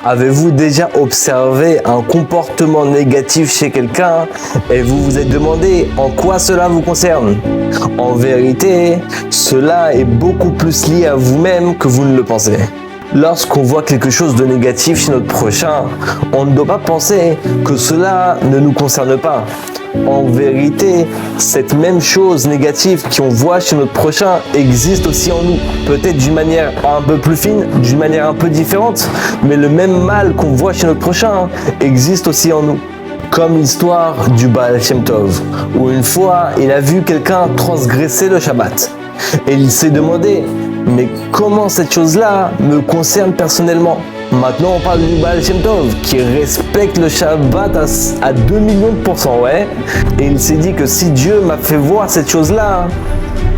Avez-vous déjà observé un comportement négatif chez quelqu'un et vous vous êtes demandé en quoi cela vous concerne? En vérité, cela est beaucoup plus lié à vous-même que vous ne le pensez. Lorsqu'on voit quelque chose de négatif chez notre prochain, on ne doit pas penser que cela ne nous concerne pas. En vérité, cette même chose négative qu'on voit chez notre prochain existe aussi en nous. Peut-être d'une manière un peu plus fine, d'une manière un peu différente, mais le même mal qu'on voit chez notre prochain existe aussi en nous. Comme l'histoire du Baal Shem Tov, où une fois il a vu quelqu'un transgresser le Shabbat. Et il s'est demandé, mais comment cette chose-là me concerne personnellement? Maintenant on parle du Baal Shem Tov qui respecte le Shabbat à 2 millions de %, ouais. Et il s'est dit que si Dieu m'a fait voir cette chose-là,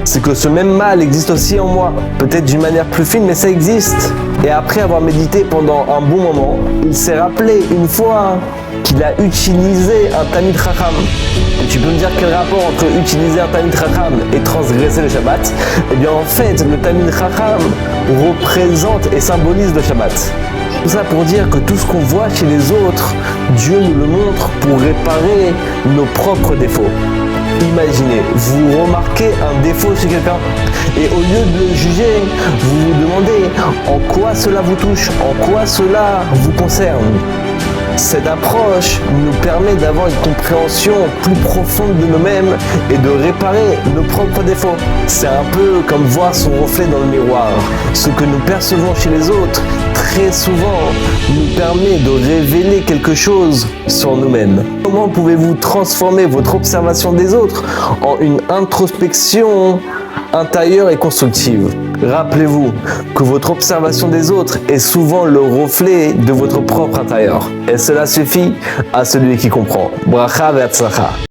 c'est que ce même mal existe aussi en moi. Peut-être d'une manière plus fine, mais ça existe. Et après avoir médité pendant un bon moment, il s'est rappelé une fois qu'il a utilisé un Talmid Chacham. Et tu peux me dire quel rapport entre utiliser un Talmid Chacham et transgresser le Shabbat? Eh bien en fait, le Talmid Chacham représente et symbolise le Shabbat. Tout ça pour dire que tout ce qu'on voit chez les autres, Dieu nous le montre pour réparer nos propres défauts. Imaginez, vous remarquez un défaut chez quelqu'un et au lieu de le juger, vous vous demandez en quoi cela vous touche, en quoi cela vous concerne. Cette approche nous permet d'avoir une compréhension plus profonde de nous-mêmes et de réparer nos propres défauts. C'est un peu comme voir son reflet dans le miroir. Ce que nous percevons chez les autres, très souvent, nous permet de révéler quelque chose sur nous-mêmes. Comment pouvez-vous transformer votre observation des autres en une introspection intérieure et constructive? Rappelez-vous que votre observation des autres est souvent le reflet de votre propre intérieur. Et cela suffit à celui qui comprend. Bracha ve'atzlacha.